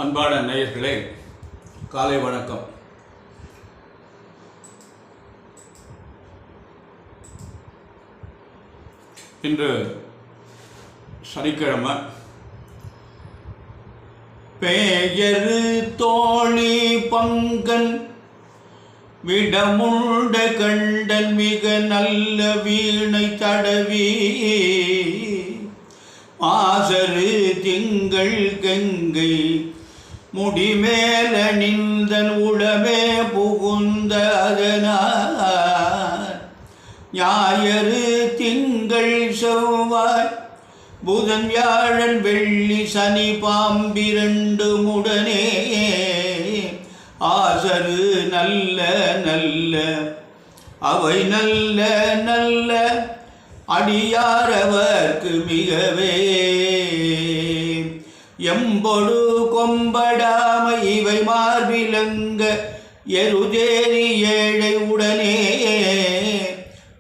அன்பான நேயர்களே, காலை வணக்கம். இன்று சனிக்கிழமை. பெயரு தோழி பங்கன் விடமுண்ட கண்டன் மிக நல்ல வீணை தடவி ஆசரு திங்கள் கங்கை முடிமேல நின்றன் உளமே புகுந்த அதனார் ஞாயிறு திங்கள் செவ்வாய் புதன் வியாழன் வெள்ளி சனி பாம்பிரண்டு முடனே ஆசரு நல்ல நல்ல அவை நல்ல நல்ல அடியாரவர்க்கு மிகவே எம்பொடு கொம்படாமை இவை மார்பிலங்க எருதேரி ஏழை உடனே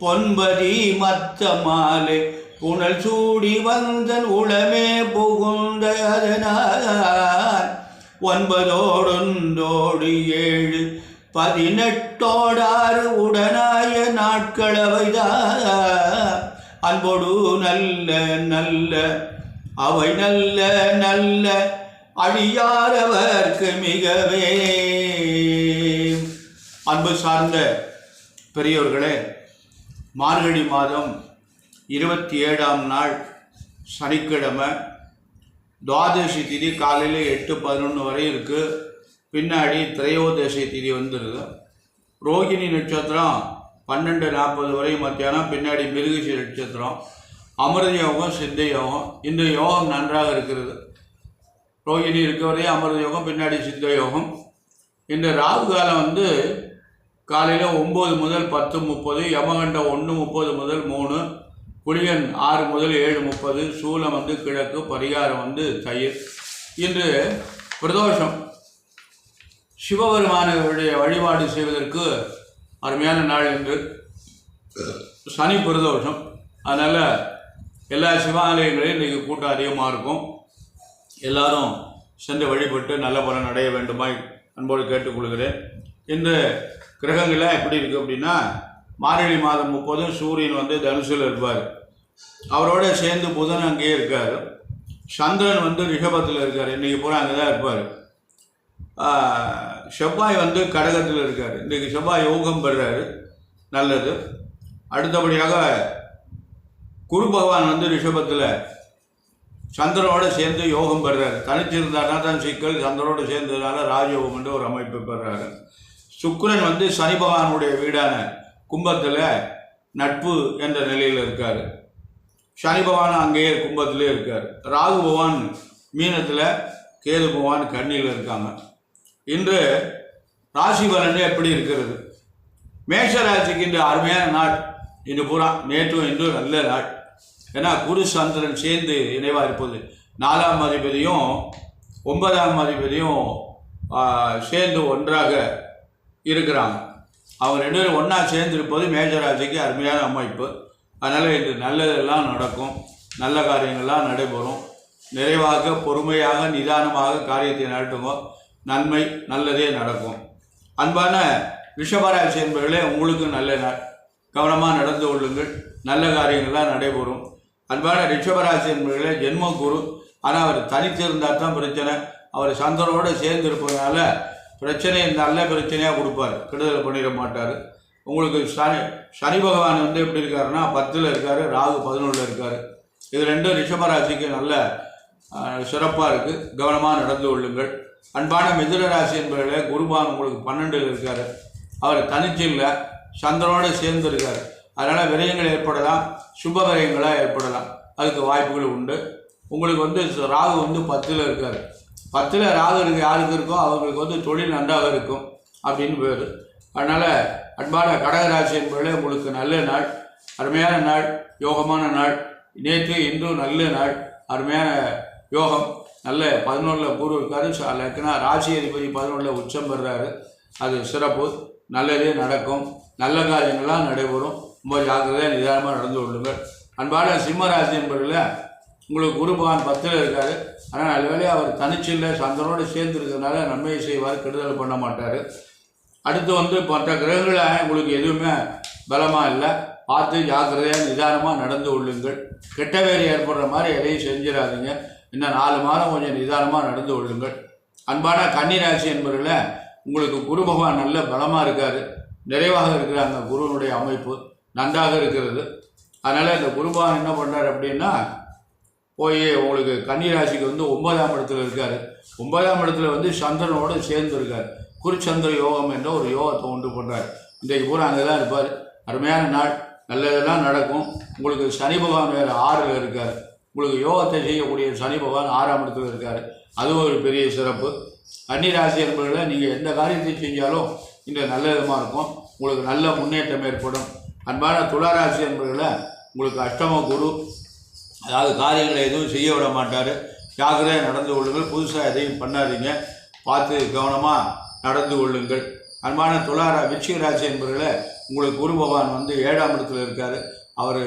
பொன்பதி மத்த மாலை புனல் சூடி வந்தன் உளமே புகுந்த அதனார் 9 7 18 உடனாய நாட்களவைதான் அன்பொடு நல்ல நல்ல அவை நல்ல நல்ல அடியாரவர்க்கு மிகவே. அன்பு சார்ந்த பெரியோர்களே, மார்கழி மாதம் 27ஆம் நாள் சனிக்கிழமை, துவாதசி திதி காலையில் 8:11 வரை இருக்குது. பின்னாடி திரையோதசி திதி வந்துடுது. ரோகிணி நட்சத்திரம் 12:40 வரை மத்தியானம், பின்னாடி மிருகசி நட்சத்திரம். அமிர்த யோகம், சித்த யோகம். இந்த யோகம் நன்றாக இருக்கிறது. ரோகிணி இருக்க வரையும் அமிர்த யோகம், பின்னாடி சித்த யோகம். இந்த ராகு காலம் காலையில் 9 முதல் 10:30, யமகண்டம் 1:30 முதல் 3, குளிகன் 6 முதல் 7:30, சூலம் கிழக்கு, பரிகாரம் தயிர். இன்று பிரதோஷம். சிவபெருமானுடைய வழிபாடு செய்வதற்கு அருமையான நாள் என்று சனி பிரதோஷம். அதனால் எல்லா சிவாலயங்களையும் இன்றைக்கு கூட்டம் அதிகமாக இருக்கும். எல்லாரும் சென்று வழிபட்டு நல்ல பலன் அடைய வேண்டுமாய் அன்போடு கேட்டுக்கொள்கிறேன். இந்த கிரகங்கள்லாம் எப்படி இருக்குது அப்படின்னா, மார்கழி மாதம் 30 சூரியன் தனுசில் இருப்பார். அவரோட சேர்ந்து புதன் அங்கேயே இருக்கார். சந்திரன் ரிஷபத்தில் இருக்கார். இன்றைக்கி பூரா அங்கே தான் இருப்பார். செவ்வாய் கடகத்தில் இருக்கார். இன்றைக்கு செவ்வாய் யோகம் பெறுறாரு, நல்லது. அடுத்தபடியாக குரு பகவான் ரிஷபத்தில் சந்திரனோடு சேர்ந்து யோகம் பெறுறாரு. தனிச்சிருந்தாருனா தான் சிக்கல். சந்திரனோடு சேர்ந்ததுனால ராஜயோகம் என்று ஒரு அமைப்பு பெறுறாரு. சுக்கிரன் சனி பகவானுடைய வீடான கும்பத்தில் நட்பு என்ற நிலையில் இருக்கார். சனி பகவான் அங்கேயே கும்பத்திலே இருக்கார். ராகு பகவான் மீனத்தில், கேது பகவான் கன்னியில் இருக்காங்க. இன்று ராசி பலன் எப்படி இருக்கிறது? மேஷ ராசிக்கு இன்று அருமையான நாள். இன்று பூரா நேற்றும் இன்று நல்ல நாள். ஏன்னா குரு சந்திரன் சேர்ந்து இணைவாக இருப்பது. 4ஆம் அதிபதியும் 9ஆம் அதிபதியும் சேர்ந்து ஒன்றாக இருக்கிறாங்க. அவங்க 2 பேரும் ஒன்றா சேர்ந்து இருப்பது மேஷராசிக்கு அருமையான அமைப்பு. அதனால் இன்று நல்லதெல்லாம் நடக்கும், நல்ல காரியங்கள்லாம் நடைபெறும். நிறைவாக, பொறுமையாக, நிதானமாக காரியத்தை நடத்துங்க. நன்மை நல்லதே நடக்கும். அன்பான ரிஷபராசி என்பவர்களே, உங்களுக்கு நல்ல நாள். கவனமாக நடந்து கொள்ளுங்கள், நல்ல காரியங்கள்லாம் நடைபெறும். அன்பான ரிஷபராசி என்பவர்களே, ஜென்ம குரு. ஆனால் அவர் தனித்திருந்தால் தான் பிரச்சனை. அவர் சந்திரனோடு சேர்ந்து இருப்பதனால பிரச்சனையை நல்ல பிரச்சனையாக கொடுப்பார், கெடுதல் பண்ணிட மாட்டார். உங்களுக்கு சனி பகவான் எப்படி இருக்காருன்னா 10ல் இருக்கார், ராகு 11ல் இருக்கார். இது 2 ரிஷபராசிக்கு நல்ல சிறப்பாக இருக்குது. கவனமாக நடந்து கொள்ளுங்கள். அன்பான மிதுன ராசி என்பவர்களே, குருபான் உங்களுக்கு 12ல் இருக்கார். அவர் தனிச்சில்லை, சந்திரனோடு சேர்ந்து இருக்கார். அதனால் விரயங்கள் ஏற்படலாம், சுப விரயங்களாக ஏற்படலாம். அதுக்கு வாய்ப்புகள் உண்டு. உங்களுக்கு ராகு 10ல் இருக்கார். 10ல் ராகு யாருக்கு இருக்கோ அவங்களுக்கு தொழில் நன்றாக இருக்கும் அப்படின்னு பேர். அதனால் அன்பான கடகராசி என்பவர்களே, உங்களுக்கு நல்ல நாள், அருமையான நாள், யோகமான நாள். நேற்று இன்றும் நல்ல நாள், அருமையான யோகம். நல்ல 11ல் குரு இருக்காரு. லக்னா ராசி அதிபதி 11ல் உச்சம் பெறுறாரு. அது சிறப்பு. நல்லதே நடக்கும், நல்ல காரியங்கள்லாம் நடைபெறும். ரொம்ப ஜாக்கிரதையாக நிதானமாக நடந்து கொள்ளுங்கள். அன்பான சிம்மராசி என்பதில் உங்களுக்கு குரு பகவான் 10ல் இருக்கார். ஆனால் நல்லவேளை அவர் தனிச்சில்லை, சந்திரனோடு சேர்ந்து இருக்கிறதுனால நன்மையை செய்வார், கெடுதல் பண்ண மாட்டார். அடுத்து மற்ற கிரகங்களாக உங்களுக்கு எதுவுமே பலமாக இல்லை. பார்த்து ஜாக்கிரதையாக நிதானமாக நடந்து கொள்ளுங்கள். கெட்ட வேறு ஏற்படுற மாதிரி எதையும் செஞ்சிடாதீங்க. இன்னும் 4 மாதம் கொஞ்சம் நிதானமாக நடந்து கொள்ளுங்கள். அன்பான கன்னிராசி என்பதில் உங்களுக்கு குரு பகவான் நல்ல பலமாக இருக்கார், நிறைவாக இருக்கிறாங்க. குருவனுடைய அமைப்பு நன்றாக இருக்கிறது. அதனால் இந்த குரு பகவான் என்ன பண்ணுறார் அப்படின்னா, போய் உங்களுக்கு கன்னிராசிக்கு 9ஆம் இடத்துல இருக்கார். 9ஆம் இடத்துல சந்திரனோடு சேர்ந்து இருக்கார். குருச்சந்திர யோகம் என்ற ஒரு யோகத்தை உண்டு பண்ணுறார். இன்றைக்கு பூரா அங்கே தான் இருப்பார். அருமையான நாள், நல்லதெல்லாம் நடக்கும். உங்களுக்கு சனி பகவான் வேறு 6ல் இருக்கார். உங்களுக்கு யோகத்தை செய்யக்கூடிய சனி பகவான் 6ஆம் இடத்துல இருக்கார். அதுவும் ஒரு பெரிய சிறப்பு. கன்னிராசி என்பதில் நீங்கள் எந்த காரியத்தை செஞ்சாலும் இன்று நல்ல விதமாக இருக்கும். உங்களுக்கு நல்ல முன்னேற்றம் ஏற்படும். அன்பான துளாராசி என்பதில் உங்களுக்கு அஷ்டம குரு, அதாவது காரியங்களை எதுவும் செய்ய விட மாட்டார். ஜாக்கிரதையாக நடந்து கொள்ளுங்கள். புதுசாக எதையும் பண்ணாதீங்க, பார்த்து கவனமாக நடந்து கொள்ளுங்கள். அன்பான விருச்சிக ராசி என்பதில் உங்களுக்கு குரு பகவான் 7ஆம் இடத்துல இருக்கார். அவர்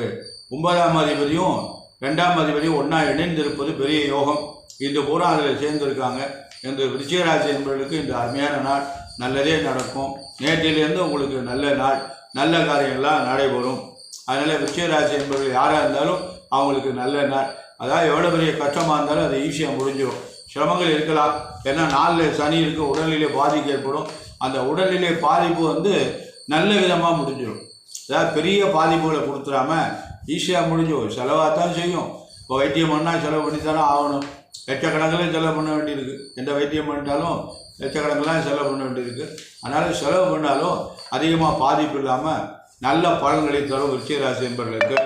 9ஆம் அதிபதியும் 2ஆம் அதிபதியும் ஒன்றா இணைந்திருப்பது பெரிய யோகம். இந்த பூரா அதில் சேர்ந்துருக்காங்க. இந்த விருச்சிக ராசி என்பவர்களுக்கு இந்த அருமையான நாள், நல்லதே நடக்கும். நேற்றிலிருந்து உங்களுக்கு நல்ல நாள், நல்ல காரியங்கள்லாம் நடைபெறும். அதனால் விருச்சிக ராசி என்பவர்கள் யாராக இருந்தாலும் அவங்களுக்கு நல்ல நாள். அதாவது எவ்வளோ பெரிய கஷ்டமாக இருந்தாலும் அது ஈஸியாக முடிஞ்சிடும். சிரமங்கள் இருக்கலாம், ஏன்னா 4ல் சனி இருக்குது, உடல்நிலை பாதிப்பு ஏற்படும். அந்த உடல்நிலை பாதிப்பு நல்ல விதமாக முடிஞ்சிடும். அதாவது பெரிய பாதிப்புகளை கொடுத்துடாம ஈஸியாக முடிஞ்சிடும். செலவாக தான் செய்யும். இப்போ வைத்தியம் பண்ணால் செலவு பண்ணி தானே ஆகணும். லட்சக்கணக்கில் செலவு பண்ண வேண்டியிருக்கு. எந்த வைத்தியம் பண்ணிட்டாலும் லட்சக்கணக்கெல்லாம் செலவு பண்ண வேண்டியிருக்கு. அதனால் செலவு பண்ணாலும் அதிகமாக பாதிப்பு இல்லாமல் நல்ல பலன்களை தரும் விருச்சிக ராசி என்பவர்களுக்கு.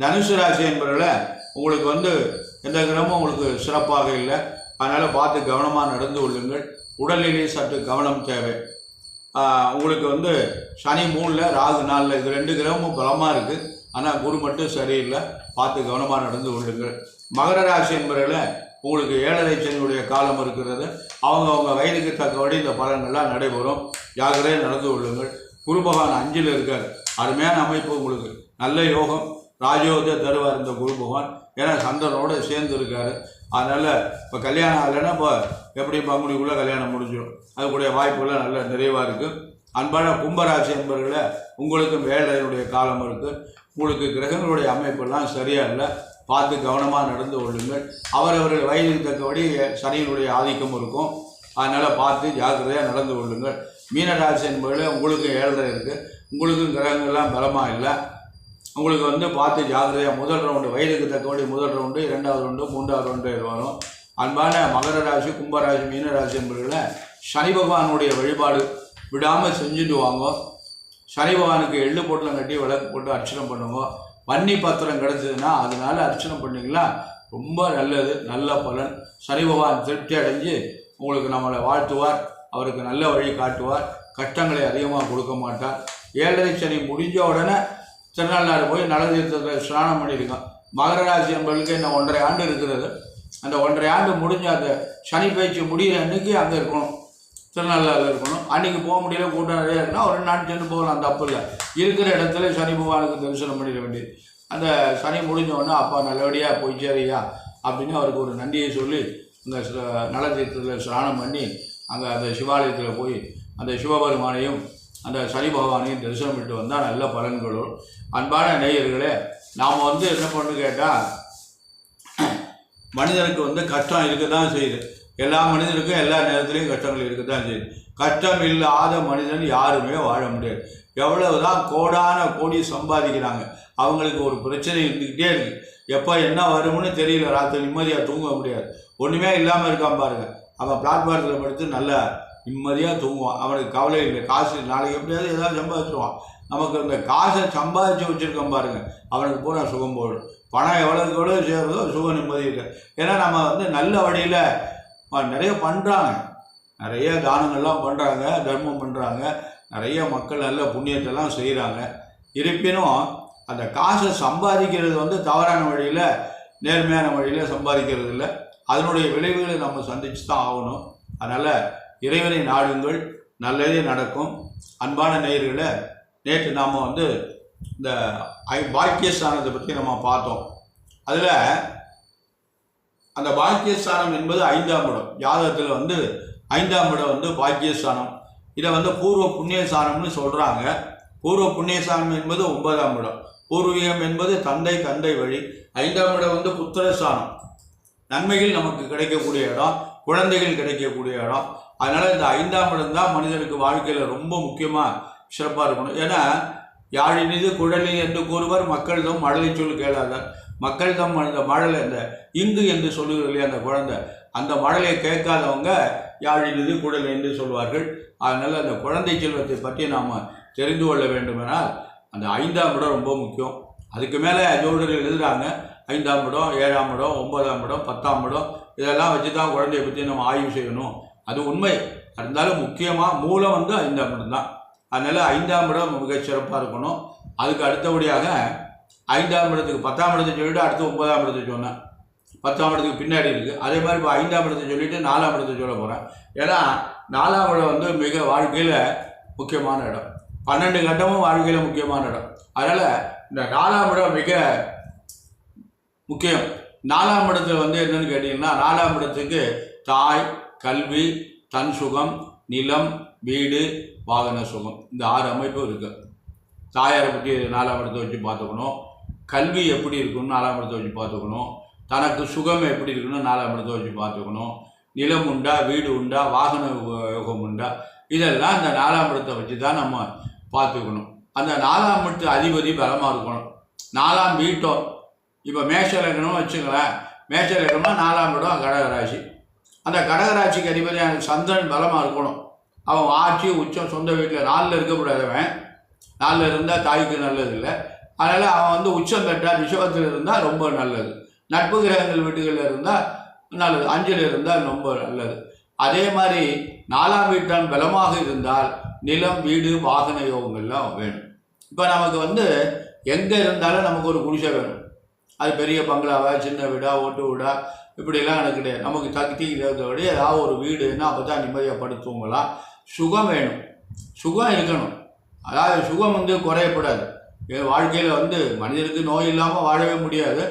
தனுசு ராசி என்பவர்களை உங்களுக்கு எந்த கிரகமும் உங்களுக்கு சிறப்பாக இல்லை. அதனால் பார்த்து கவனமாக நடந்து கொள்ளுங்கள். உடல்நிலை சற்று கவனம் தேவை. உங்களுக்கு சனி 3ல், ராகு 4ல், இது 2 கிரகமும் பலமாக இருக்குது. ஆனால் குரு மட்டும் சரியில்லை. பார்த்து கவனமாக நடந்து கொள்ளுங்கள். மகர ராசி என்பவர்களை உங்களுக்கு 7.5 சனியுடைய காலம் இருக்கிறது. அவங்க வயதுக்கு தக்கபடி இந்த பலன்கள்லாம் நடைபெறும். ஜாக்கிரதையாக நடந்து கொள்ளுங்கள். குரு பகவான் 5ல் இருக்கார். அருமையான அமைப்பு, உங்களுக்கு நல்ல யோகம், ராஜயோகத்தை தருவார் இந்த குரு பகவான். ஏன்னா சந்திரனோடு சேர்ந்து இருக்கார். அதனால் இப்போ கல்யாணம் ஆகலைன்னா இப்போ எப்படி பங்குனிக்குள்ளே கல்யாணம் முடிஞ்சிடும். அதுக்குடைய வாய்ப்புகள்லாம் நல்ல நிறைவாக இருக்குது. அன்பான கும்பராசி என்பவர்களை உங்களுக்கும் 7.5 காலம் இருக்குது. உங்களுக்கு கிரகங்களுடைய அமைப்பெல்லாம் சரியாக இல்லை. பார்த்து கவனமாக நடந்து கொள்ளுங்கள். அவரவர்கள் வயதுக்கு தக்கபடி சனியினுடைய ஆதிக்கம் இருக்கும். அதனால் பார்த்து ஜாக்கிரதையாக நடந்து கொள்ளுங்கள். மீனராசி என்பதில் உங்களுக்கு 7.5 இருக்குது. உங்களுக்கும் கிரகங்கள்லாம் பலமாக இல்லை. உங்களுக்கு பார்த்து ஜாக்கிரதையாக முதல் ரவுண்டு, வயதுக்கு தக்கபடி முதல் ரவுண்டு, 2வது ரவுண்டு, 3வது ரவுண்டு வரும். அன்பான மகர ராசி, கும்பராசி, மீனராசி என்பதில் சனி பகவானுடைய வழிபாடு விடாமல் செஞ்சுட்டு வாங்க. சனி பகவானுக்கு எள்ளு போட்டில் கட்டி விளக்கு போட்டு அர்ச்சனை பண்ணுங்க. வன்னி பத்திரம் கிடச்சதுன்னா அதனால அர்ச்சனை பண்ணிங்களா ரொம்ப நல்லது, நல்ல பலன். சனி பகவான் திருப்தி அடைஞ்சு உங்களுக்கு நம்மளை வாழ்த்துவார். அவருக்கு நல்ல வழி காட்டுவார். கஷ்டங்களை அதிகமாக கொடுக்க மாட்டார். 7.5 சனி முடிஞ்ச உடனே திருநள்ளாறு போய் நல்ல தீர்த்தத்தில் ஸ்நானம் பண்ணியிருக்கோம். மகர ராசி என்பவர்களுக்கு இன்னும் 1.5 ஆண்டு இருக்கிறது. அந்த 1.5 ஆண்டு முடிஞ்ச அந்த சனி பயிற்சி முடிகிற அன்றைக்கி அங்கே இருக்கணும், திருநள்ளாறில் இருக்கணும். அன்றைக்கி போக முடியல, கூட்டம் நிறையா இருக்குன்னா ஒரு 2 நாள் சென்று போகலாம், தப்பு இல்லை. இருக்கிற இடத்துல சனி பகவானுக்கு தரிசனம் பண்ணிட வேண்டியது. அந்த சனி முடிஞ்சோடனே அப்பா நல்லபடியாக போய் சேரியா அப்படின்னு அவருக்கு ஒரு நன்றியை சொல்லி அந்த நல தீர்த்தத்தில் ஸ்நானம் பண்ணி அங்கே அந்த சிவாலயத்தில் போய் அந்த சிவபெருமானையும் அந்த சனி பகவானையும் தரிசனம் பண்ணிட்டு வந்தால் நல்ல பலன்களும். அன்பான நேயர்களே, நாம் என்ன பண்ணு கேட்டால், மனிதனுக்கு கஷ்டம் இருக்க தான் செய்யுது. எல்லா மனிதனுக்கும் எல்லா நேரத்துலையும் கஷ்டங்கள் இருக்க தான் செய்யுது. கஷ்டம் இல்லாத மனிதன் யாருமே வாழ முடியாது. எவ்வளவுதான் கோடான கோடி சம்பாதிக்கிறாங்க, அவங்களுக்கு ஒரு பிரச்சனை இருந்துக்கிட்டே இருக்குது. எப்போ என்ன வரும்னு தெரியல. ராத்திரி நிம்மதியாக தூங்க முடியாது. ஒன்றுமே இல்லாமல் இருக்கான் பாருங்கள். அவன் பிளாட்ஃபாரத்தில் படுத்து நல்லா நிம்மதியாக தூங்குவான். அவனுக்கு கவலை இல்லை. காசு நாளைக்கு எப்படியாவது ஏதாவது சம்பாதிச்சுவான். நமக்கு அந்த காசை சம்பாதிச்சு வச்சுருக்கோம் பாருங்கள், அவனுக்கு பூரா சுகம் போயிடும். பணம் எவ்வளோக்கு எவ்வளோ சேருதோ சுகம் நிம்மதி இல்லை. ஏன்னா நம்ம நல்ல வழியில் நிறைய பண்ணுறாங்க, நிறைய தானங்கள்லாம் பண்ணுறாங்க, தர்மம் பண்ணுறாங்க, நிறைய மக்கள் நல்ல புண்ணியத்தெல்லாம் செய்கிறாங்க. இருப்பினும் அந்த காசை சம்பாதிக்கிறது தவறான வழியில், நேர்மையான வழியில் சம்பாதிக்கிறது இல்லை. அதனுடைய விளைவுகளை நம்ம சந்தித்து தான் ஆகணும். அதனால் இறைவனை நாடுங்கள், நல்லதே நடக்கும். அன்பான நேயர்களை, நேற்று நாம் இந்த பாக்கியஸ்தானத்தை பற்றி நம்ம பார்த்தோம். அதில் அந்த பாக்கியஸ்தானம் என்பது 5ஆம் இடம். ஜாதகத்தில் வந்து 5ஆம் இடம் வந்து பாக்கியஸ்தானம். இதை வந்து பூர்வ புண்ணியஸ்தானம்னு சொல்கிறாங்க. பூர்வ புண்ணியஸ்தானம் என்பது 9ஆம் இடம். பூர்வீகம் என்பது தந்தை வழி. 5ஆம் இடம் வந்து புத்திரஸ்தானம், நன்மைகள் நமக்கு கிடைக்கக்கூடிய இடம், குழந்தைகள் கிடைக்கக்கூடிய இடம். அதனால் இந்த 5ஆம் இடம் தான் மனிதனுக்கு வாழ்க்கையில் ரொம்ப முக்கியமாக சிறப்பாக இருக்கணும். ஏன்னா யாழினிது குழலி என்று கூறுவர், மக்கள் தம் மழலை சொல் கேளாதார். மக்கள் தம் அந்த மழலை, இந்த இங்கு என்று சொல்லுகிறது இல்லையா அந்த குழந்தை, அந்த மழலையை கேட்காதவங்க யாழினிது குழல் என்று சொல்வார்கள். அதனால் அந்த குழந்தை செல்வத்தை பற்றி நாம் தெரிந்து கொள்ள வேண்டுமென்றால் அந்த 5ஆம் இடம் ரொம்ப முக்கியம். அதுக்கு மேலே ஜோதிடர்கள் எழுதுகிறாங்க 5ஆம் இடம், 7ஆம் இடம், 9ஆம் இடம், 10ஆம் இடம், இதெல்லாம் வச்சு தான் குழந்தையை பற்றி நம்ம ஆய்வு செய்யணும். அது உண்மை. இருந்தாலும் முக்கியமாக மூலம் வந்து 5ஆம் இடம் தான். அதனால் 5ஆம் இடம் மிக சிறப்பாக இருக்கணும். அதுக்கு அடுத்தபடியாக 5ஆம் இடத்துக்கு 10ஆம் இடத்தை சொல்லிவிட்டு அடுத்து 9ஆம் இடத்தை சொன்னேன். 10ஆம் இடத்துக்கு பின்னாடி இருக்குது. அதே மாதிரி இப்போ 5ஆம் இடத்தை சொல்லிவிட்டு 4ஆம் இடத்தை சொல்ல போகிறேன். ஏன்னா 4ஆம் இடம் வந்து மிக வாழ்க்கையில் முக்கியமான இடம். 12 கட்டமும் வாழ்க்கையில் முக்கியமான இடம். அதனால் இந்த 4ஆம் இடம் மிக முக்கியம். 4ஆம் இடத்துல வந்து என்னென்னு கேட்டிங்கன்னா, 4ஆம் இடத்துக்கு தாய், கல்வி, தன் சுகம், நிலம், வீடு, வாகன சுகம், இந்த 6 அமைப்பும் இருக்குது. தாயாரை பற்றி 4ஆம் இடத்தை வச்சு பார்த்துக்கணும். கல்வி எப்படி இருக்குன்னு 4ஆம் இடத்தை வச்சு பார்த்துக்கணும். தனக்கு சுகம் எப்படி இருக்குன்னு 4ஆம் இடத்தை வச்சு பார்த்துக்கணும். நிலம் உண்டா, வீடு உண்டா, வாகன யோகம் உண்டா, இதெல்லாம் இந்த 4ஆம் இடத்தை வச்சு தான் நம்ம பார்த்துக்கணும். அந்த 4ஆம் இடத்து அதிபதி பலமாக இருக்கணும். 4ஆம் வீட்டம் இப்போ மேஷ லக்னம் வச்சுங்களேன். மேஷ லக்னம்னா 4ஆம் இடம் கடகராசி. அந்த கடகராசிக்கு அதிபதியான சந்திரன் பலமாக இருக்கணும். அவன் ஆட்சி உச்சம் சொந்த வீட்டில் 4ல் இருக்கக்கூடாதவன். 4ல் இருந்தால் தாய்க்கு நல்லது இல்லை. அதனால் அவன் வந்து உச்சம் பெற்றால் ரிஷபத்தில் இருந்தால் ரொம்ப நல்லது. நட்பு கிரகங்கள் வீட்டுகளில் இருந்தால் நல்லது. 5ல் இருந்தால் ரொம்ப நல்லது. அதே மாதிரி 4ஆம் வீட்டான் பலமாக இருந்தால் நிலம், வீடு, வாகன யோகங்கள்லாம் வேணும். இப்போ நமக்கு வந்து எங்கே இருந்தாலும் நமக்கு ஒரு குடிசை வேணும். அது பெரிய பங்களாவா, சின்ன வீடா, ஓட்டு வீடா, இப்படிலாம் எனக்கு கிடையாது. நமக்கு தகுதி இருக்கிறதோட ஏதாவது ஒரு வீடுன்னா அப்போ தான் நிம்மதியாக படுத்துவங்களாம். சுகம் வேணும், சுகம் இருக்கணும். அதாவது சுகம் வந்து குறையப்படாது. வாழ்க்கையில் வந்து மனிதனுக்கு நோய் இல்லாமல் வாழவே முடியாது.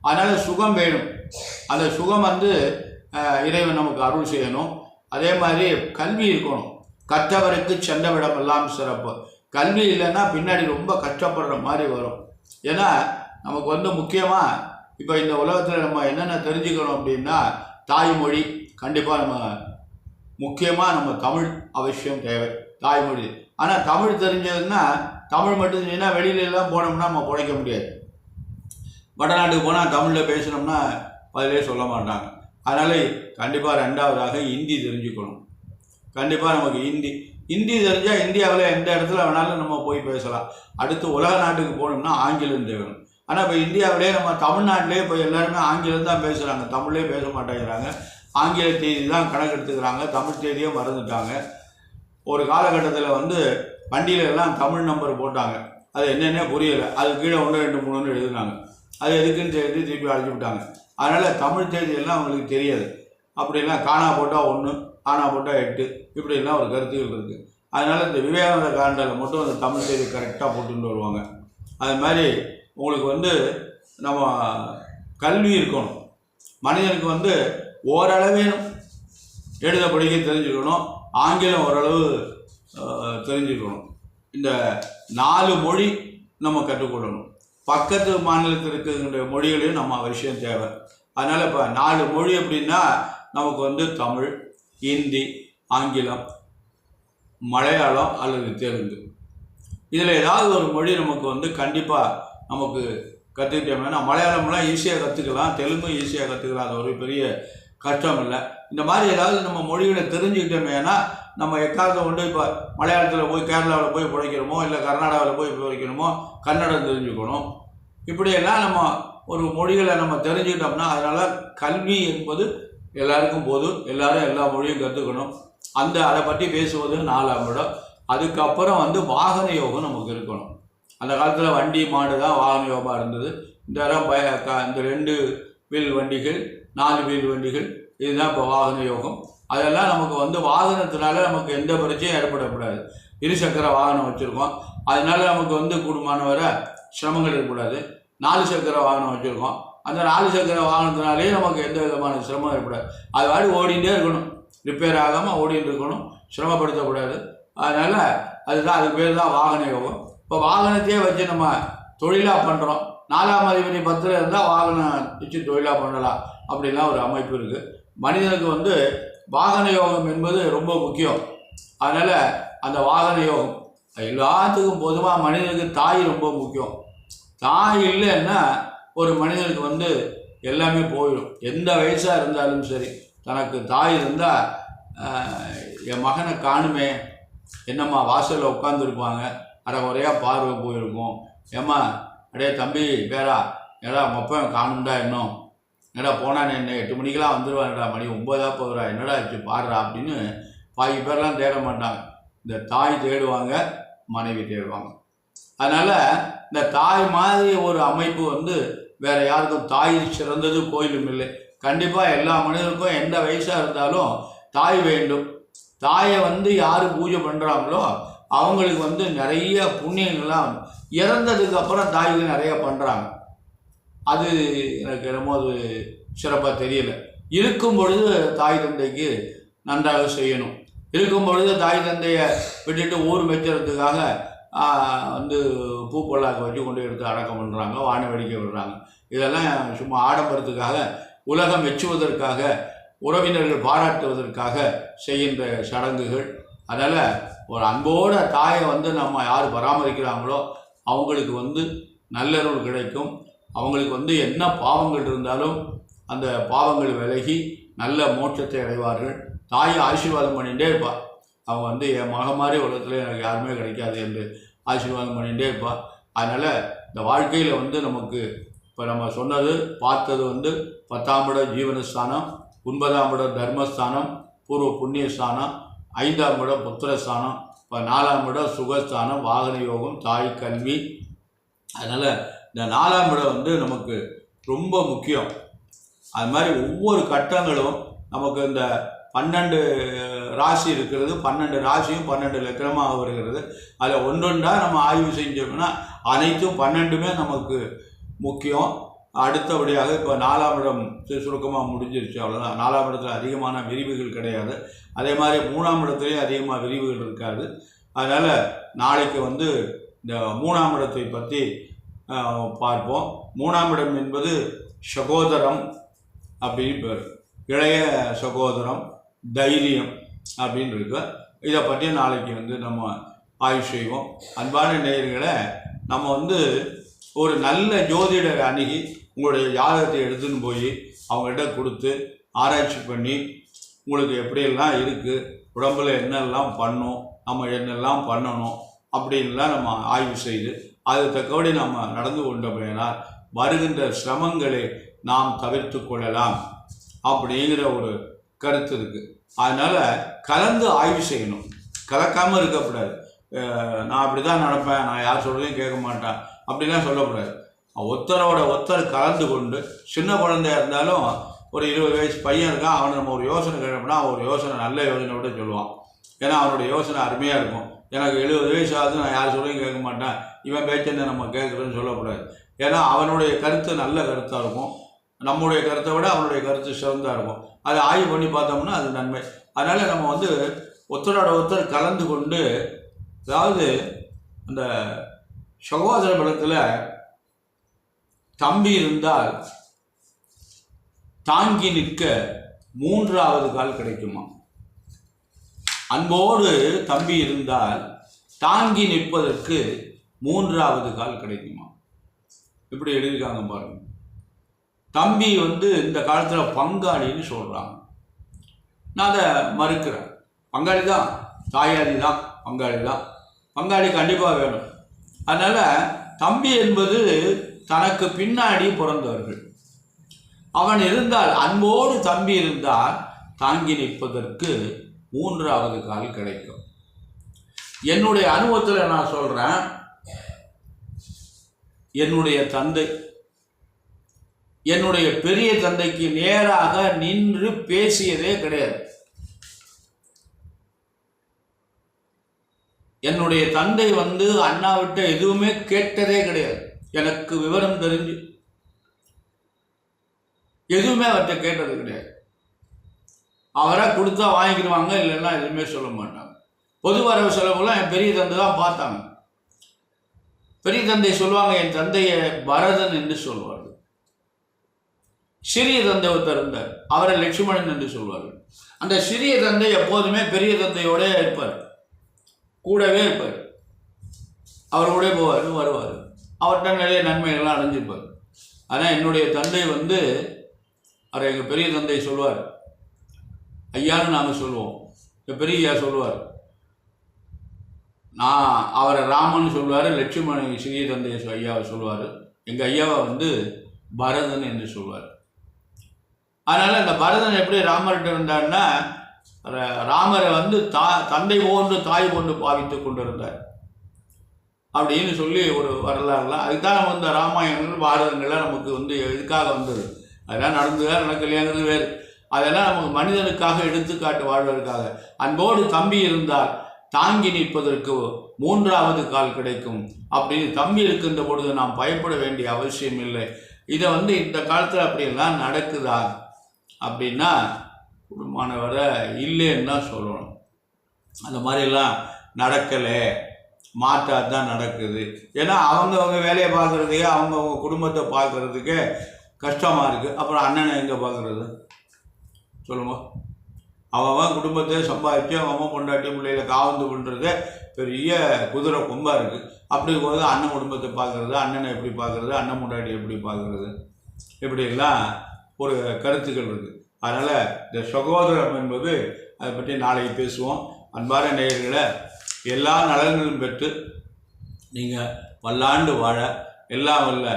அதனால் சுகம் வேணும். அந்த சுகம் வந்து இறைவன் நமக்கு அருள் செய்யணும். அதே மாதிரி கல்வி இருக்கணும். கற்றவருக்கு சென்றவிடம் எல்லாம் சிறப்பு. கல்வி இல்லைன்னா பின்னாடி ரொம்ப கஷ்டப்படுற மாதிரி வரும். ஏன்னா நமக்கு வந்து முக்கியமாக இப்போ இந்த உலகத்தில் நம்ம என்னென்ன தெரிஞ்சுக்கணும் அப்படின்னா, தாய்மொழி கண்டிப்பாக நம்ம முக்கியமாக நம்ம தமிழ் அவசியம் தேவை, தாய்மொழி. ஆனால் தமிழ் தெரிஞ்சதுன்னா தமிழ் மட்டும் தெரிஞ்சுன்னா வெளியிலலாம் போனோம்னா நம்ம பிழைக்க முடியாது. வடநாட்டுக்கு போனால் தமிழில் பேசினோம்னா பதிலே சொல்ல மாட்டாங்க. அதனால் கண்டிப்பாக 2வதாக ஹிந்தி தெரிஞ்சுக்கணும். கண்டிப்பாக நமக்கு ஹிந்தி தெரிஞ்சால் இந்தியாவில் எந்த இடத்துல வேணாலும் நம்ம போய் பேசலாம். அடுத்து உலக நாட்டுக்கு போகணும்னா ஆங்கிலம் தேவைணும். ஆனால் இப்போ இந்தியாவிலே நம்ம தமிழ்நாட்டிலே இப்போ எல்லாருமே ஆங்கிலம் தான் பேசுகிறாங்க, தமிழ்லேயே பேச மாட்டேங்கிறாங்க. ஆங்கில தேதி தான் கணக்கு எடுத்துக்கிறாங்க, தமிழ் தேதியே மறந்துட்டாங்க. ஒரு காலகட்டத்தில் வந்து வண்டியில எல்லாம் தமிழ் நம்பர் போட்டாங்க, அது என்னென்ன புரியலை. அது கீழே 1 2 3ன்னு எழுதுனாங்க. அது எதுக்குன்னு தெரிஞ்சு திருப்பி அழைச்சி விட்டாங்க. அதனால் தமிழ் தேதியெல்லாம் அவங்களுக்கு தெரியாது. அப்படிலாம் காணா போட்டால் 1, ஆனா போட்டால் 8, இப்படிலாம் ஒரு கருத்துக்கள் இருக்குது. அதனால் இந்த விவேகானந்த காலண்டரில் மட்டும் அந்த தமிழ் தேதி கரெக்டாக போட்டுட்டு வருவாங்க. அது மாதிரி உங்களுக்கு வந்து நம்ம கல்வி இருக்கணும். மனிதனுக்கு வந்து ஓரளவேனும் எழுத படிக்க தெரிஞ்சுக்கணும், ஆங்கிலம் ஓரளவு தெரிஞ்சுக்கணும். இந்த 4 மொழி நம்ம கற்றுக்கொள்ளணும். பக்கத்து மாநிலத்தில் இருக்கிற மொழிகளையும் நம்ம அவசியம் தேவை. அதனால் இப்போ 4 மொழி அப்படின்னா நமக்கு வந்து தமிழ், ஹிந்தி, ஆங்கிலம், மலையாளம் அல்லது தெலுங்கு, இதில் ஏதாவது ஒரு மொழி நமக்கு வந்து கண்டிப்பாக நமக்கு கற்றுக்கிட்டோம்னா, மலையாளம்லாம் ஈஸியாக கற்றுக்கலாம், தெலுங்கும் ஈஸியாக கற்றுக்கலாம். அது ஒரு பெரிய கஷ்டம் இல்லை. இந்த மாதிரி ஏதாவது நம்ம மொழிகளை தெரிஞ்சுக்கிட்டோமேனா நம்ம எக்காலத்தை கொண்டு இப்போ மலையாளத்தில் போய் கேரளாவில் போய் பிழைக்கிறோமோ, இல்லை கர்நாடகாவில் போய் பிழைக்கணுமோ, கன்னடம் தெரிஞ்சுக்கணும். இப்படியெல்லாம் நம்ம ஒரு மொழிகளை நம்ம தெரிஞ்சுக்கிட்டோம்னா, அதனால் கல்வி என்பது எல்லாருக்கும் போதும். எல்லாரும் எல்லா மொழியும் கற்றுக்கணும். அதை பற்றி பேசுவது 4ஆம் இடம். அதுக்கப்புறம் வந்து வாகன யோகம் நமக்கு இருக்கணும். அந்த காலத்தில் வண்டி மாடு தான் வாகன யோகமாக இருந்தது. இந்த இந்த 2 வீல் வண்டிகள், 4 வீல் வண்டிகள், இதுதான் இப்போ வாகன யோகம். அதெல்லாம் நமக்கு வந்து வாகனத்தினால நமக்கு எந்த பிரச்சனையும் ஏற்படக்கூடாது. இருசக்கர வாகனம் வச்சுருக்கோம், அதனால நமக்கு வந்து கூடுமான வர சிரமங்கள் இருக்கக்கூடாது. 4 சக்கர வாகனம் வச்சுருக்கோம், அந்த 4 சக்கர வாகனத்தினாலேயே நமக்கு எந்த விதமான சிரமம் ஏற்படாது. அது வாடி ஓடிகிட்டே இருக்கணும், ரிப்பேர் ஆகாமல் ஓடிட்டு இருக்கணும், சிரமப்படுத்தக்கூடாது. அதனால் அதுதான், அதுக்கு பேர் தான் வாகன யோகம். இப்போ வாகனத்தையே வச்சு நம்ம தொழிலாக பண்ணுறோம், 4ஆம் அதிபதி 10ல் இருந்தால் வாகனம் வச்சு தொழிலாக பண்ணலாம், அப்படின்லாம் ஒரு அமைப்பு இருக்குது. மனிதனுக்கு வந்து வாகன யோகம் என்பது ரொம்ப முக்கியம். அதனால் அந்த வாகன யோகம் எல்லாத்துக்கும் பொதுவாக மனிதனுக்கு தாய் ரொம்ப முக்கியம். தாய் இல்லைன்னா ஒரு மனிதனுக்கு வந்து எல்லாமே போயிடும். எந்த வயசாக இருந்தாலும் சரி, தனக்கு தாய் இருந்தால் என் மகனை காணுமே, என்னம்மா வாசலில் உட்காந்துருப்பாங்க, அரைக்குறையாக பார்வை போயிருக்கும், ஏம்மா அடே தம்பி பேரா ஏடா மொப்பம் காணும்டா, இன்னும் என்னடா போனானே, என்ன 8 மணிக்கெலாம் வந்துடுவான்டா, மணி 9 போகிறா, என்னடா ஆச்சு பாடுறா அப்படின்னு பாதி பேர்லாம் தேட மாட்டாங்க. இந்த தாய் தேடுவாங்க, மனைவி தேடுவாங்க. அதனால் இந்த தாய் மாதிரி ஒரு அமைப்பு வந்து வேறு யாருக்கும், தாய் சிறந்தது கோயிலும் இல்லை. கண்டிப்பாக எல்லா மனிதருக்கும் எந்த வயசாக இருந்தாலும் தாய் வேண்டும். தாயை வந்து யார் பூஜை பண்ணுறாங்களோ அவங்களுக்கு வந்து நிறைய புண்ணியங்கள்லாம் இறந்ததுக்கு அப்புறம் தாய்கள் நிறைய பண்ணுறாங்க. அது எனக்கு என்னமோ அது சிறப்பாக தெரியல. இருக்கும் பொழுது தாய் தந்தைக்கு நன்றாக செய்யணும். இருக்கும் பொழுது தாய் தந்தையை விட்டுட்டு ஊர் மெச்சுறதுக்காக வந்து பூ பொல்லாக்க வச்சு கொண்டு எடுத்து அடக்கம் பண்ணுறாங்க, வான வெடிக்க விடுறாங்க. இதெல்லாம் சும்மா ஆடம்பரத்துக்காக, உலகம் மெச்சுவதற்காக, உறவினர்கள் பாராட்டுவதற்காக செய்கின்ற சடங்குகள். அதனால் ஒரு அன்போட தாயை வந்து நம்ம யார் பராமரிக்கிறாங்களோ அவங்களுக்கு வந்து நல்லருள் கிடைக்கும். அவங்களுக்கு வந்து என்ன பாவங்கள் இருந்தாலும் அந்த பாவங்கள் விலகி நல்ல மோட்சத்தை அடைவார்கள். தாயை ஆசீர்வாதம் பண்ணிகிட்டே இருப்பாள். அவங்க வந்து என் மக மாதிரி உலகத்தில் எனக்கு யாருமே கிடைக்காது என்று ஆசீர்வாதம் பண்ணிகிட்டே இருப்பாள். அதனால் இந்த வாழ்க்கையில் வந்து நமக்கு இப்போ நம்ம சொன்னது பார்த்தது வந்து 10ஆம் இடம் ஜீவனஸ்தானம், 9ஆம் இடம் தர்மஸ்தானம், பூர்வ புண்ணியஸ்தானம், 5ஆம் இடம் புத்திரஸ்தானம், இப்போ 4ஆம் இடம் சுகஸ்தானம், வாகன யோகம், தாய் கல்வி. அதனால் இந்த 4ஆம் இடம் வந்து நமக்கு ரொம்ப முக்கியம். அது மாதிரி ஒவ்வொரு கட்டங்களும் நமக்கு இந்த 12 ராசி இருக்கிறது, 12 ராசியும் 12 லக்னமாக வருகிறது. அதில் ஒன்றொன்றாக நம்ம ஆய்வு செஞ்சோம்னா அனைத்தும் 12மே நமக்கு முக்கியம். அடுத்தபடியாக இப்போ 4ஆம் இடம் சுருக்கமாக முடிஞ்சிருச்சு, அவ்வளோதான். 4ஆம் இடத்துல அதிகமான விரிவுகள் கிடையாது. அதே மாதிரி 3ஆம் இடத்துலேயும் அதிகமாக விரிவுகள் இருக்காது. அதனால் நாளைக்கு வந்து இந்த 3ஆம் இடத்தை பற்றி பார்ப்போம். 3ஆம் இடம் என்பது சகோதரம் அப்படின்னு பேர், இளைய சகோதரம், தைரியம் அப்படின்னு இருக்கு. இதை பற்றி நாளைக்கு வந்து நம்ம ஆய்வு செய்வோம். அன்பான நேயர்களை, நம்ம வந்து ஒரு நல்ல ஜோதிடரை அணுகி உங்களுடைய ஜாதகத்தை எடுத்துன்னு போய் அவங்கள்ட்ட கொடுத்து ஆராய்ச்சி பண்ணி உங்களுக்கு எப்படியெல்லாம் இருக்குது, உடம்பில் என்னெல்லாம் பண்ணும், நம்ம என்னெல்லாம் பண்ணணும் அப்படின்லாம் நம்ம ஆய்வு செய்து அது தக்கபடி நம்ம நடந்து கொண்டோம்னால் வருகின்ற சிரமங்களை நாம் தவிர்த்து கொள்ளலாம் அப்படிங்கிற ஒரு கருத்து இருக்குது. அதனால் கலந்து ஆய்வு செய்யணும், கலக்காமல் இருக்கக்கூடாது. நான் அப்படி தான் நடப்பேன், நான் யார் சொல்கிறதையும் கேட்க மாட்டேன் அப்படிலாம் சொல்லக்கூடாது. ஒருத்தரோட ஒருத்தர் கலந்து கொண்டு, சின்ன குழந்தையா இருந்தாலும் ஒரு 20 வயசு பையன் இருக்கான், அவனை நம்ம ஒரு யோசனை கேட்டோம்னா ஒரு யோசனை நல்ல யோசனை விட சொல்லுவான். ஏன்னா அவனுடைய யோசனை அருமையாக இருக்கும். எனக்கு 70 வயசு ஆகுது, நான் யார் சொல்லையும் கேட்க மாட்டேன், இவன் பேச்சனை நம்ம கேட்குறோன்னு சொல்லக்கூடாது. ஏன்னா அவனுடைய கருத்து நல்ல கருத்தாக இருக்கும், நம்முடைய கருத்தை விட அவனுடைய கருத்து சிறந்தாக இருக்கும். அதை ஆய்வு பண்ணி பார்த்தோம்னா அது நன்மை. அதனால் நம்ம வந்து ஒருத்தரோட ஒருத்தர் கலந்து கொண்டு, அதாவது அந்த சகோதர பலத்தில் தம்பி இருந்தால் தாங்கி நிற்க 3ஆவது கால் கிடைக்குமா? அன்போடு தம்பி இருந்தால் தாங்கி நிற்பதற்கு 3ஆவது கால் கிடைக்குமா? இப்படி எழுதியிருக்காங்க பாருங்க. தம்பி வந்து இந்த காலத்தில் பங்காளின்னு சொல்கிறாங்க. நான் அதை மறுக்கிறேன். பங்காளி தான், தாயாதி தான், பங்காளி தான். பங்காளி கண்டிப்பாக வேணும். அதனால் தம்பி என்பது தனக்கு பின்னாடி பிறந்தவர்கள். அவன் இருந்தால், அன்போடு தம்பி இருந்தால் தாங்கி நிற்பதற்கு 3ஆவது கால் கிடைக்கும். என்னுடைய அனுபவத்தில் நான் சொல்கிறேன், என்னுடைய தந்தை, என்னுடைய பெரிய தந்தைக்கு நேராக நின்று பேசியதே கிடையாது. என்னுடைய தந்தை வந்து அண்ணாவிட்ட எதுவுமே கேட்டதே கிடையாது. எனக்கு விவரம் தெரிஞ்சு எதுவுமே அவர்கிட்ட கேட்டது கிடையாது. அவராக கொடுத்தா வாங்கிக்கிடுவாங்க, இல்லைன்னா எதுவுமே சொல்ல மாட்டாங்க. பொது வரவு செலவுலாம் என் பெரிய தந்தை தான் பார்த்தாங்க. பெரிய தந்தை சொல்லுவாங்க, என் தந்தையை பரதன் என்று சொல்வார்கள். சிறிய தந்தை ஒருத்தர் இருந்தார், அவரை லட்சுமணன் என்று சொல்வார்கள். அந்த சிறிய தந்தை எப்போதுமே பெரிய தந்தையோட இருப்பார், கூடவே இருப்பார். அவர் கூட போவார், வருவார். அவர்கிட்ட நிறைய நன்மைகள்லாம் அடைஞ்சிருப்பார். ஆனால் என்னுடைய தந்தை வந்து அவர் எங்கள் பெரிய தந்தை சொல்வார், ஐயான்னு நாங்கள் சொல்லுவோம். எங்கள் பெரிய ஐயா சொல்லுவார், நான் அவரை ராமன் சொல்லுவார், லட்சுமணன் சிறிய தந்தை ஐயாவை சொல்லுவார். எங்கள் ஐயாவை வந்து பரதன் என்று சொல்வார். அதனால் இந்த பரதன் எப்படி ராமர்கிட்ட இருந்தார்னா, ராமரை வந்து தந்தை போன்று தாய் போன்று பாவித்து கொண்டிருந்தார் அப்படின்னு சொல்லி ஒரு வரலாறுலாம். அதுதான் நம்ம இந்த ராமாயணங்கள் பாரதங்கள்லாம் நமக்கு வந்து எதுக்காக வந்தது, அதெல்லாம் நடந்ததா நடக்கலையாங்கிறது வேறு. அதெல்லாம் நமக்கு மனிதனுக்காக எடுத்துக்காட்டு வாழ்வதற்காக. அன்போடு தம்பி இருந்தால் தாங்கி நிற்பதற்கு மூன்றாவது கால் கிடைக்கும் அப்படின்னு தம்பி இருக்கின்ற பொழுது நாம் பயப்பட வேண்டிய அவசியம் இல்லை. இதை வந்து இந்த காலத்தில் அப்படியெல்லாம் நடக்குதா அப்படின்னா குடும்பமானவரை இல்லைன்னு தான் சொல்லணும். அந்த மாதிரிலாம் நடக்கலை, மாற்றாக தான் நடக்குது. ஏன்னா அவங்க வேலையை பார்க்குறதுக்கே அவங்கவுங்க குடும்பத்தை பார்க்குறதுக்கே கஷ்டமாக இருக்குது. அப்புறம் அண்ணனை எங்கே பார்க்குறது சொல்லுங்க? அவன் குடும்பத்தை சம்பாதிச்சு அவன் பொண்டாட்டி பிள்ளைகளை காவந்து பண்ணுறது பெரிய குதிரை கொம்பாக இருக்குது. அப்படி போது அண்ணன் குடும்பத்தை பார்க்குறது, அண்ணனை எப்படி பார்க்குறது, அண்ணன் பொண்டாட்டி எப்படி பார்க்குறது, இப்படியெல்லாம் ஒரு கருத்துக்கள் இருக்குது. அதனால் இந்த சகோதரம் என்பது அதை பற்றி நாளைக்கு பேசுவோம். அன்பான நேயர்களை, எல்லா நலன்களும் பெற்று நீங்கள் பல்லாண்டு வாழ எல்லாம் வல்ல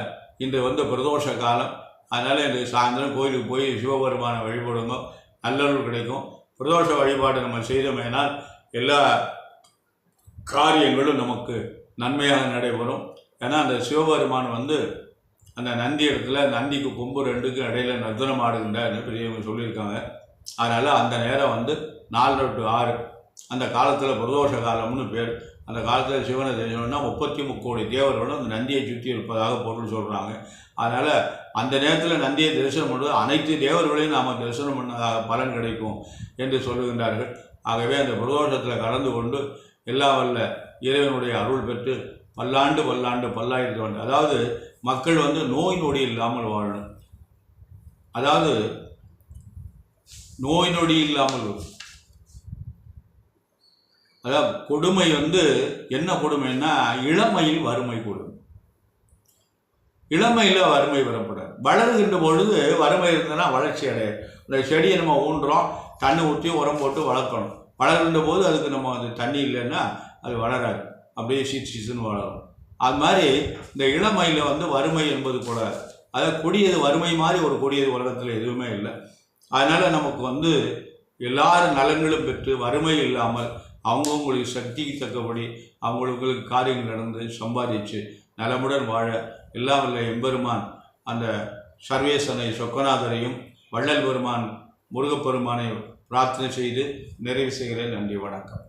இன்று வந்து பிரதோஷ காலம். அதனால் இன்று சாயந்தரம் கோயிலுக்கு போய் சிவபெருமானை வழிபடுங்க, நல்லருள் கிடைக்கும். பிரதோஷ வழிபாடு நம்ம செய்தோமேனால் எல்லா காரியங்களும் நமக்கு நன்மையாக நடைபெறும். ஏன்னா அந்த சிவபெருமான் வந்து அந்த நந்தி இடத்துல நந்திக்கு கொம்பு ரெண்டுக்கும் இடையில நர்த்தனம் ஆடுகின்ற பெரியவங்க சொல்லியிருக்காங்க. அதனால் அந்த நேரம் வந்து 4 to 6 அந்த காலத்தில் பிரதோஷ காலம்னு பேர். அந்த காலத்தில் சிவனை தெரிஞ்சோன்னா 33 கோடி தேவர்களும் அந்த நந்தியை சுற்றி இருப்பதாக பொருள் சொல்கிறாங்க. அதனால் அந்த நேரத்தில் நந்தியை தரிசனம் பண்ணுறது அனைத்து தேவர்களையும் நாம் தரிசனம் பண்ணதாக பலன் கிடைக்கும் என்று சொல்லுகின்றார்கள். ஆகவே அந்த பிரதோஷத்தில் கலந்து கொண்டு எல்லா வல்ல இறைவனுடைய அருள் பெற்று பல்லாண்டு பல்லாண்டு பல்லாயிரத்து ஆண்டு, அதாவது மக்கள் வந்து நோய் நொடி இல்லாமல் வாழணும். அதாவது நோய் நொடி இல்லாமல், அதாவது கொடுமை வந்து என்ன கொடுமைன்னா இளமையில் வறுமை கொடுமை. இளமையில் வறுமை வரப்படாது. வளருகின்ற பொழுது வறுமை இருந்ததுன்னா வளர்ச்சி அடையாது. இந்த செடியை நம்ம ஊன்றோம், தண்ணி ஊற்றி உரம் போட்டு வளர்க்கணும். வளர்கின்ற போது அதுக்கு நம்ம அது தண்ணி இல்லைன்னா அது வளராது, அப்படியே சீசுன்னு வளரும். அது மாதிரி இந்த இளமையில் வந்து வறுமை என்பது கூட, அதாவது கொடியது வறுமை மாதிரி ஒரு கொடியது உலகத்தில் எதுவுமே இல்லை. அதனால் நமக்கு வந்து எல்லாரும் நலன்களும் பெற்று வறுமை இல்லாமல் அவங்கவுங்களுக்கு சக்திக்கு தக்கபடி அவங்களுக்கு காரியங்கள் நடந்து சம்பாதிச்சு நலமுடன் வாழ எல்லாம் வல்ல எம்பெருமான் அந்த சர்வேசனை சொக்கநாதரையும் வள்ளல் பெருமான் முருகப்பெருமானை பிரார்த்தனை செய்து நிறைவு செய்கிறேன். நன்றி, வணக்கம்.